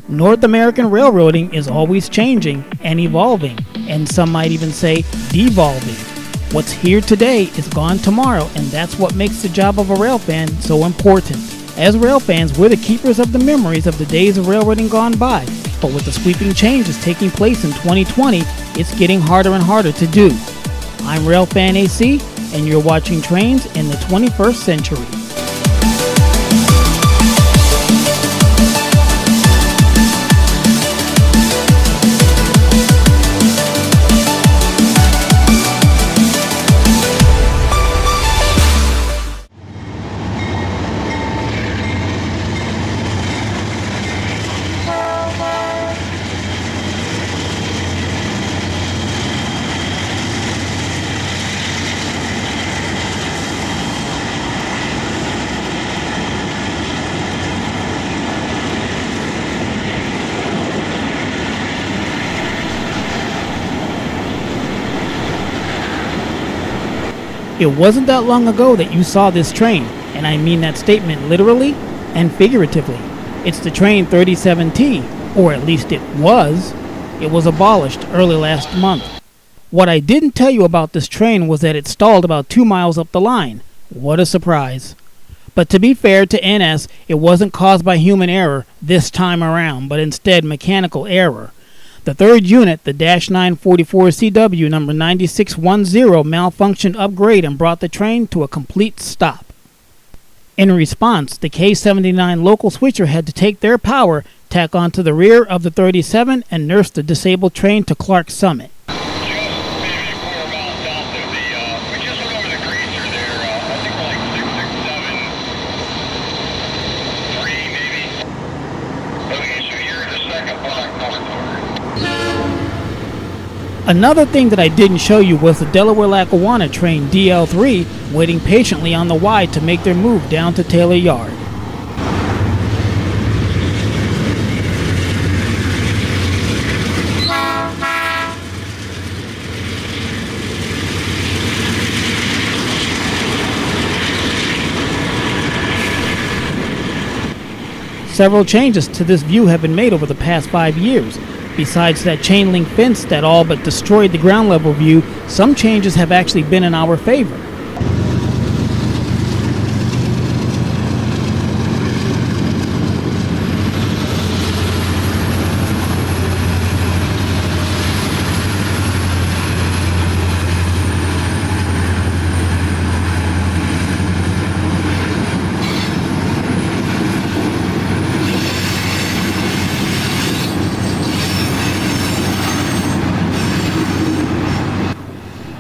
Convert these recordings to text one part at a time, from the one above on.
North American railroading is always changing and evolving, and some might even say devolving. What's here today is gone tomorrow, and that's what makes the job of a rail fan so important. As rail fans, we're the keepers of the memories of the days of railroading gone by, but with the sweeping changes taking place in 2020, it's getting harder and harder to do. I'm Railfan AC, and you're watching Trains in the 21st Century. It wasn't that long ago that you saw this train, and I mean that statement literally and figuratively. It's the train 37T, or at least it was. It was abolished early last month. What I didn't tell you about this train was that it stalled about 2 miles up the line. What a surprise. But to be fair to NS, it wasn't caused by human error this time around, but instead mechanical error. The third unit, the -944CW number 9610, malfunctioned upgrade and brought the train to a complete stop. In response, the K-79 local switcher had to take their power, tack onto the rear of the 37, and nurse the disabled train to Clark Summit. Another thing that I didn't show you was the Delaware-Lackawanna train DL3 waiting patiently on the Y to make their move down to Taylor Yard. Several changes to this view have been made over the past 5 years. Besides that chain link fence that all but destroyed the ground level view, some changes have actually been in our favor.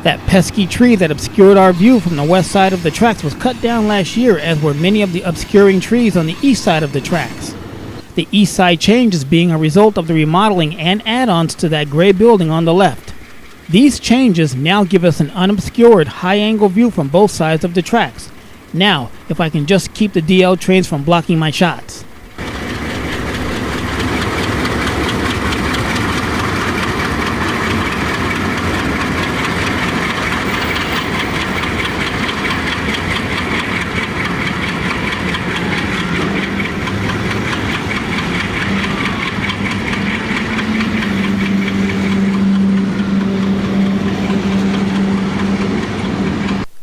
That pesky tree that obscured our view from the west side of the tracks was cut down last year, as were many of the obscuring trees on the east side of the tracks. The east side change is being a result of the remodeling and add-ons to that gray building on the left. These changes now give us an unobscured high-angle view from both sides of the tracks. Now, if I can just keep the DL trains from blocking my shots.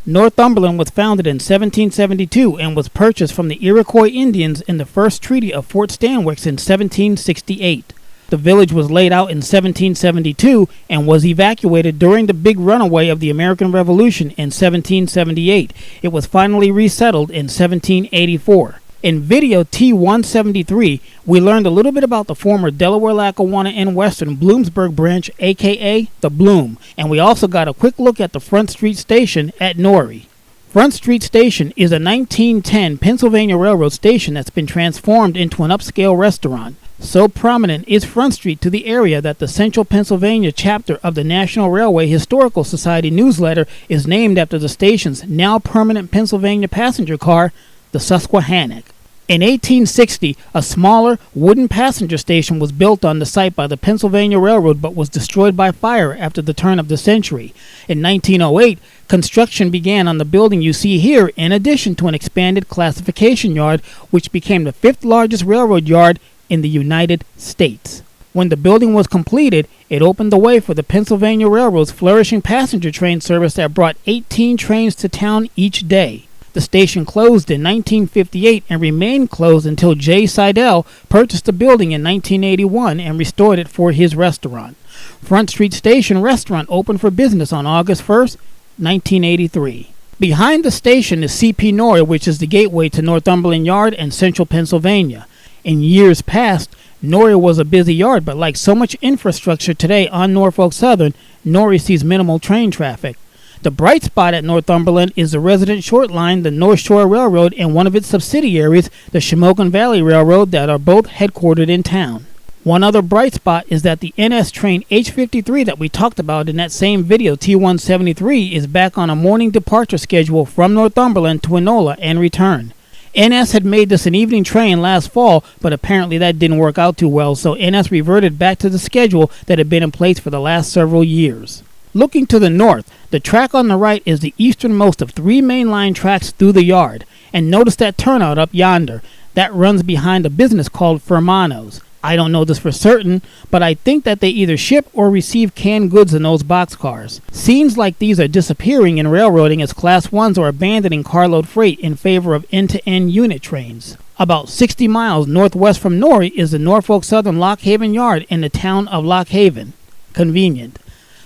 Northumberland was founded in 1772 and was purchased from the Iroquois Indians in the first treaty of Fort Stanwix in 1768. The village was laid out in 1772 and was evacuated during the big runaway of the American Revolution in 1778. It was finally resettled in 1784. In video T-173, we learned a little bit about the former Delaware-Lackawanna and Western Bloomsburg branch, aka the Bloom, and we also got a quick look at the Front Street Station at Norrie. Front Street Station is a 1910 Pennsylvania Railroad station that's been transformed into an upscale restaurant. So prominent is Front Street to the area that the Central Pennsylvania chapter of the National Railway Historical Society newsletter is named after the station's now permanent Pennsylvania passenger car, the Susquehannock. In 1860, a smaller wooden passenger station was built on the site by the Pennsylvania Railroad but was destroyed by fire after the turn of the century. In 1908, construction began on the building you see here, in addition to an expanded classification yard, which became the fifth largest railroad yard in the United States. When the building was completed, it opened the way for the Pennsylvania Railroad's flourishing passenger train service that brought 18 trains to town each day. The station closed in 1958 and remained closed until J. Seidel purchased the building in 1981 and restored it for his restaurant. Front Street Station Restaurant opened for business on August 1st, 1983. Behind the station is C.P. Norrie, which is the gateway to Northumberland Yard and central Pennsylvania. In years past, Norrie was a busy yard, but like so much infrastructure today on Norfolk Southern, Norrie sees minimal train traffic. The bright spot at Northumberland is the resident short line, the North Shore Railroad, and one of its subsidiaries, the Shamokin Valley Railroad, that are both headquartered in town. One other bright spot is that the NS train H53 that we talked about in that same video, T-179, is back on a morning departure schedule from Northumberland to Enola and return. NS had made this an evening train last fall, but apparently that didn't work out too well, so NS reverted back to the schedule that had been in place for the last several years. Looking to the north, the track on the right is the easternmost of 3 mainline tracks through the yard, and notice that turnout up yonder. That runs behind a business called Fermano's. I don't know this for certain, but I think that they either ship or receive canned goods in those boxcars. Scenes like these are disappearing in railroading as Class 1s are abandoning carload freight in favor of end-to-end unit trains. About 60 miles northwest from Norrie is the Norfolk Southern Lock Haven Yard in the town of Lock Haven. Convenient.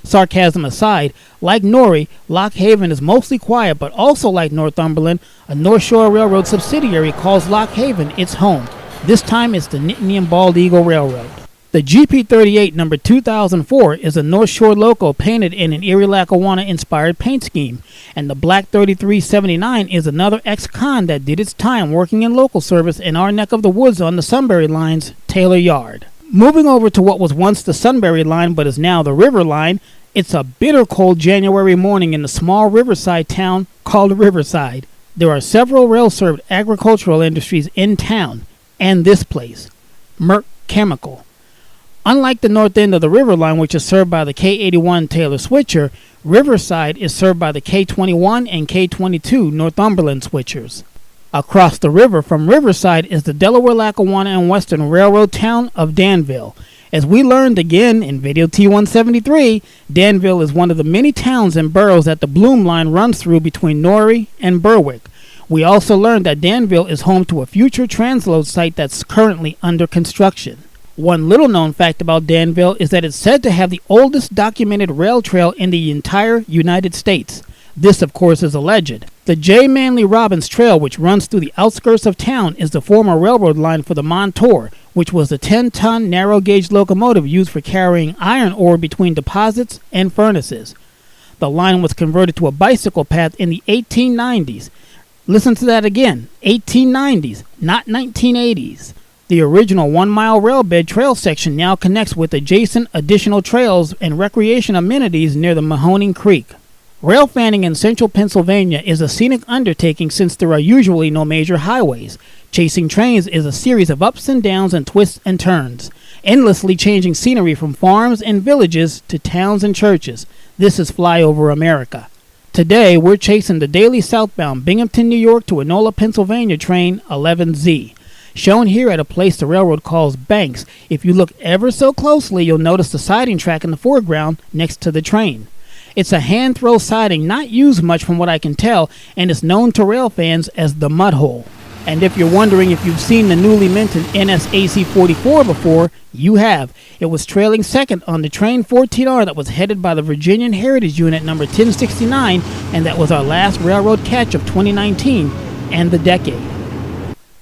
Sarcasm aside, like Norrie, Lock Haven is mostly quiet, but also like Northumberland, a North Shore Railroad subsidiary calls Lock Haven its home. This time it's the Nittany and Bald Eagle Railroad. The GP38 number 2004 is a North Shore loco painted in an Erie Lackawanna inspired paint scheme, and the Black 3379 is another ex-con that did its time working in local service in our neck of the woods on the Sunbury Line's Taylor Yard. Moving over to what was once the Sunbury Line but is now the River Line, it's a bitter cold January morning in the small riverside town called Riverside. There are several rail-served agricultural industries in town, and this place, Merck Chemical. Unlike the north end of the River Line, which is served by the K81 Taylor Switcher, Riverside is served by the K21 and K22 Northumberland Switchers. Across the river from Riverside is the Delaware, Lackawanna, and Western Railroad town of Danville. As we learned again in video T173, Danville is one of the many towns and boroughs that the Bloom Line runs through between Norrie and Berwick. We also learned that Danville is home to a future transload site that's currently under construction. One little known fact about Danville is that it's said to have the oldest documented rail trail in the entire United States. This, of course, is alleged. The J. Manley Robbins Trail, which runs through the outskirts of town, is the former railroad line for the Montour, which was the 10-ton narrow-gauge locomotive used for carrying iron ore between deposits and furnaces. The line was converted to a bicycle path in the 1890s. Listen to that again, 1890s, not 1980s. The original 1-mile railbed trail section now connects with adjacent additional trails and recreation amenities near the Mahoning Creek. Rail fanning in central Pennsylvania is a scenic undertaking since there are usually no major highways. Chasing trains is a series of ups and downs and twists and turns, endlessly changing scenery from farms and villages to towns and churches. This is Flyover America. Today, we're chasing the daily southbound Binghamton, New York to Enola, Pennsylvania train 11Z. Shown here at a place the railroad calls Banks. If you look ever so closely, you'll notice the siding track in the foreground next to the train. It's a hand-throw siding, not used much from what I can tell, and is known to rail fans as the Mud Hole. And if you're wondering if you've seen the newly minted NSAC 44 before, you have. It was trailing second on the Train 14R that was headed by the Virginian Heritage Unit number 1069, and that was our last railroad catch of 2019 and the decade.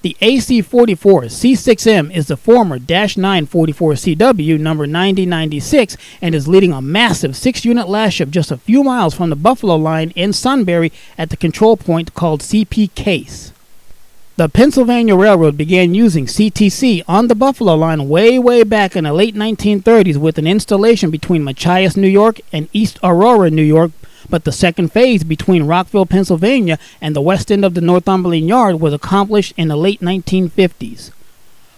The AC-44 C6M is the former -944CW number 9096 and is leading a massive 6-unit last shift just a few miles from the Buffalo line in Sunbury at the control point called CP Case. The Pennsylvania Railroad began using CTC on the Buffalo line way back in the late 1930s with an installation between Machias, New York and East Aurora, New York, but the second phase between Rockville, Pennsylvania and the west end of the Northumberland Yard was accomplished in the late 1950s.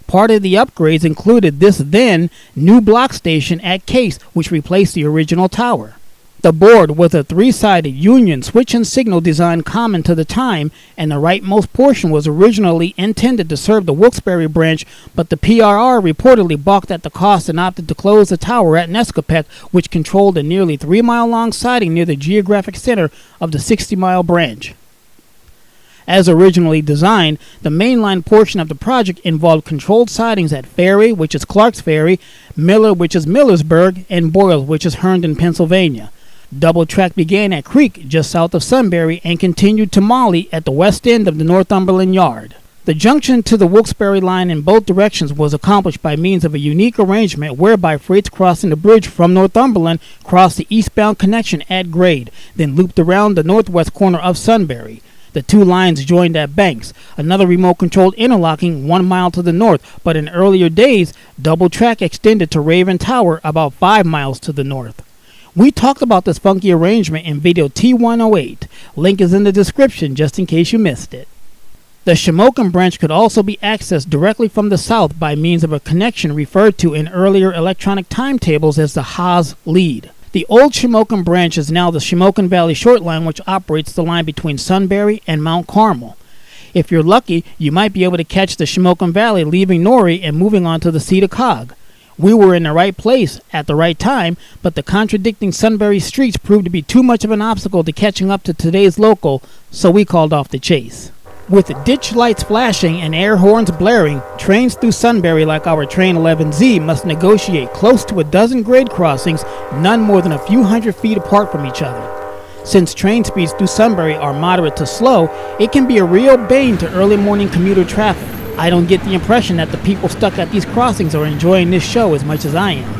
Part of the upgrades included this then new block station at Case, which replaced the original tower. The board was a three-sided Union switch and signal design common to the time, and the rightmost portion was originally intended to serve the Wilkes-Barre branch, but the PRR reportedly balked at the cost and opted to close the tower at Nescopec, which controlled a nearly 3-mile-long siding near the geographic center of the 60-mile branch. As originally designed, the mainline portion of the project involved controlled sidings at Ferry, which is Clark's Ferry, Miller, which is Millersburg, and Boyle, which is Herndon, Pennsylvania. Double track began at Creek, just south of Sunbury, and continued to Molly at the west end of the Northumberland Yard. The junction to the Wilkes-Barre line in both directions was accomplished by means of a unique arrangement whereby freights crossing the bridge from Northumberland crossed the eastbound connection at grade, then looped around the northwest corner of Sunbury. The two lines joined at Banks, another remote-controlled interlocking 1 mile to the north, but in earlier days, double track extended to Raven Tower about 5 miles to the north. We talked about this funky arrangement in video T-108. Link is in the description just in case you missed it. The Shamokin branch could also be accessed directly from the south by means of a connection referred to in earlier electronic timetables as the Haas lead. The old Shamokin branch is now the Shamokin Valley Short Line, which operates the line between Sunbury and Mount Carmel. If you're lucky, you might be able to catch the Shamokin Valley leaving Norrie and moving on to the Cedar-Cog. We were in the right place at the right time, but the contradicting Sunbury streets proved to be too much of an obstacle to catching up to today's local, so we called off the chase. With ditch lights flashing and air horns blaring, trains through Sunbury like our Train 11Z must negotiate close to a dozen grade crossings, none more than a few hundred feet apart from each other. Since train speeds through Sunbury are moderate to slow, it can be a real bane to early morning commuter traffic. I don't get the impression that the people stuck at these crossings are enjoying this show as much as I am.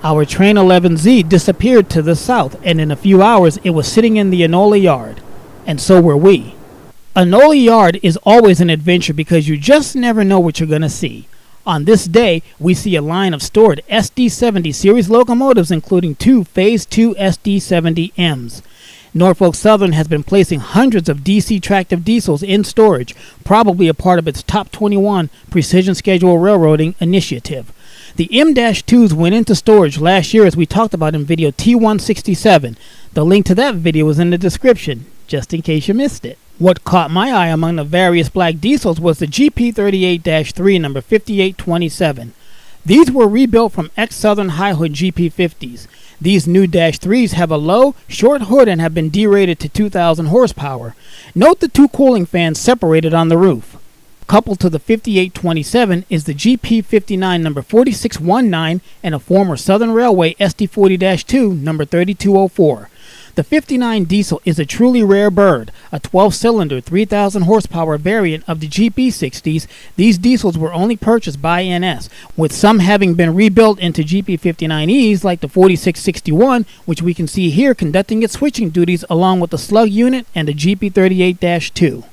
Our Train 11Z disappeared to the south, and in a few hours it was sitting in the Enola Yard. And so were we. Enola Yard is always an adventure because you just never know what you're going to see. On this day, we see a line of stored SD-70 series locomotives, including 2 Phase 2 SD-70Ms. Norfolk Southern has been placing hundreds of DC tractive diesels in storage, probably a part of its Top 21 Precision Schedule Railroading initiative. The M-2s went into storage last year, as we talked about in video T-167. The link to that video is in the description, just in case you missed it. What caught my eye among the various black diesels was the GP38-3 number 5827. These were rebuilt from ex-Southern high hood GP50s. These new -3s have a low, short hood and have been derated to 2,000 horsepower. Note the 2 cooling fans separated on the roof. Coupled to the 5827 is the GP59 number 4619 and a former Southern Railway SD40-2 number 3204. The 59 diesel is a truly rare bird, a 12-cylinder 3,000 horsepower variant of the GP60s. These diesels were only purchased by NS, with some having been rebuilt into GP59Es like the 4661, which we can see here conducting its switching duties along with the slug unit and the GP38-2.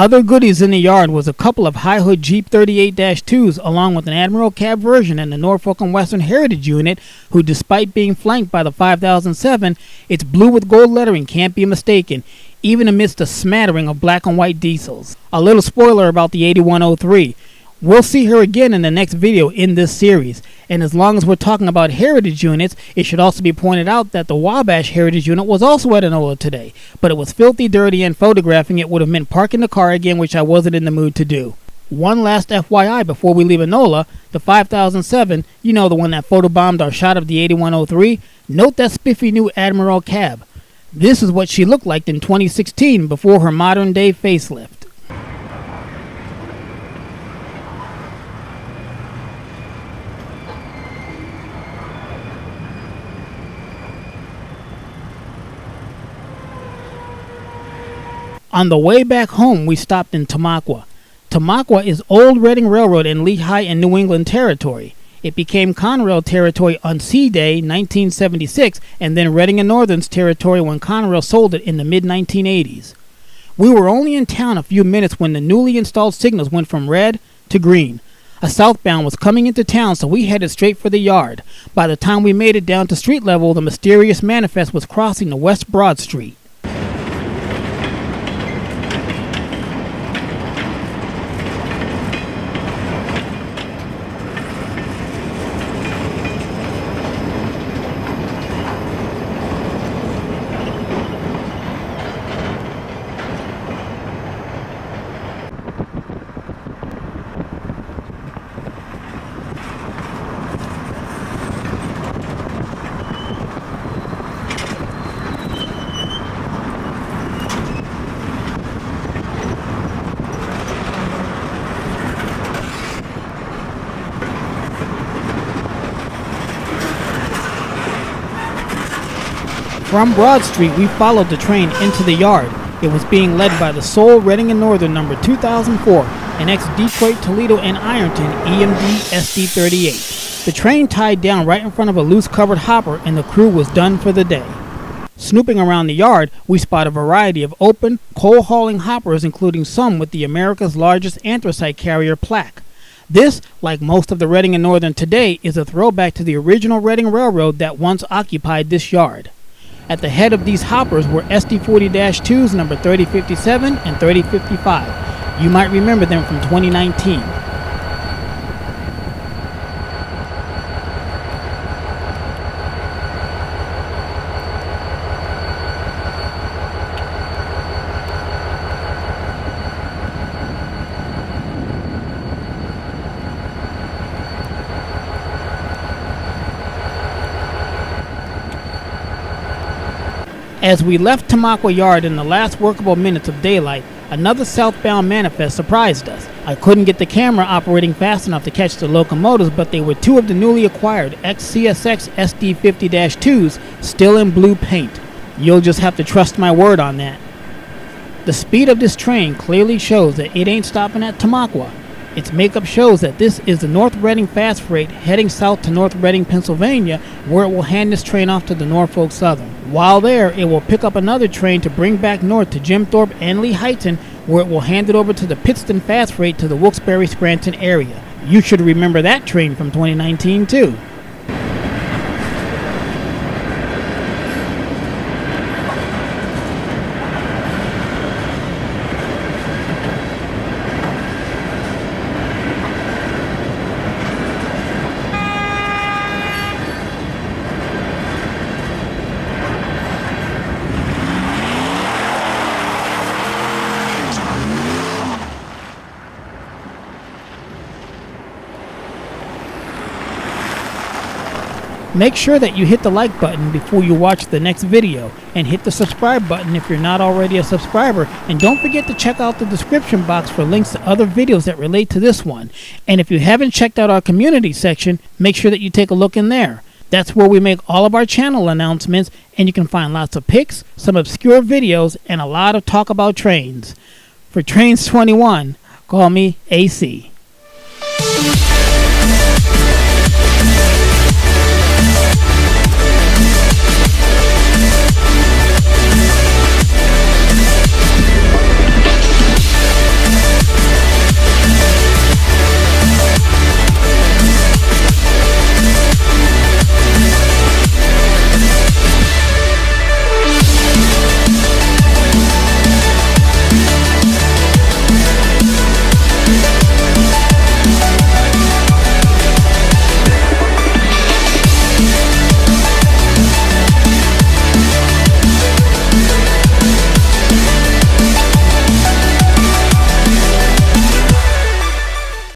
Other goodies in the yard was a couple of high hood Jeep 38-2s along with an Admiral cab version and the Norfolk and Western Heritage unit, who despite being flanked by the 5007, its blue with gold lettering can't be mistaken, even amidst a smattering of black and white diesels. A little spoiler about the 8103. We'll see her again in the next video in this series, and as long as we're talking about heritage units, it should also be pointed out that the Wabash heritage unit was also at Enola today, but it was filthy dirty and photographing it would have meant parking the car again, which I wasn't in the mood to do. One last FYI before we leave Enola, the 5007, you know, the one that photobombed our shot of the 8103, note that spiffy new Admiral cab. This is what she looked like in 2016 before her modern day facelift. On the way back home, we stopped in Tamaqua. Tamaqua is Old Reading Railroad in Lehigh and New England Territory. It became Conrail territory on Sea Day 1976 and then Reading and Northern's territory when Conrail sold it in the mid-1980s. We were only in town a few minutes when the newly installed signals went from red to green. A southbound was coming into town, so we headed straight for the yard. By the time we made it down to street level, the mysterious manifest was crossing the West Broad Street. From Broad Street, we followed the train into the yard. It was being led by the sole Reading and Northern number 2004, an ex-Detroit, Toledo, and Ironton EMD SD38. The train tied down right in front of a loose covered hopper, and the crew was done for the day. Snooping around the yard, we spot a variety of open, coal-hauling hoppers, including some with the America's largest anthracite carrier plaque. This, like most of the Reading and Northern today, is a throwback to the original Reading Railroad that once occupied this yard. At the head of these hoppers were SD40-2s number 3057 and 3055. You might remember them from 2019. As we left Tamaqua Yard in the last workable minutes of daylight, another southbound manifest surprised us. I couldn't get the camera operating fast enough to catch the locomotives, but they were two of the newly acquired ex-CSX SD50-2s, still in blue paint. You'll just have to trust my word on that. The speed of this train clearly shows that it ain't stopping at Tamaqua. Its makeup shows that this is the North Reading Fast Freight heading south to North Reading, Pennsylvania, where it will hand this train off to the Norfolk Southern. While there, it will pick up another train to bring back north to Jim Thorpe and Lehighton, where it will hand it over to the Pittston Fast Freight to the Wilkes-Barre-Scranton area. You should remember that train from 2019 too. Make sure that you hit the like button before you watch the next video, and hit the subscribe button if you're not already a subscriber, and don't forget to check out the description box for links to other videos that relate to this one. And if you haven't checked out our community section, make sure that you take a look in there. That's where we make all of our channel announcements, and you can find lots of pics, some obscure videos, and a lot of talk about trains. For Trains 21, call me AC.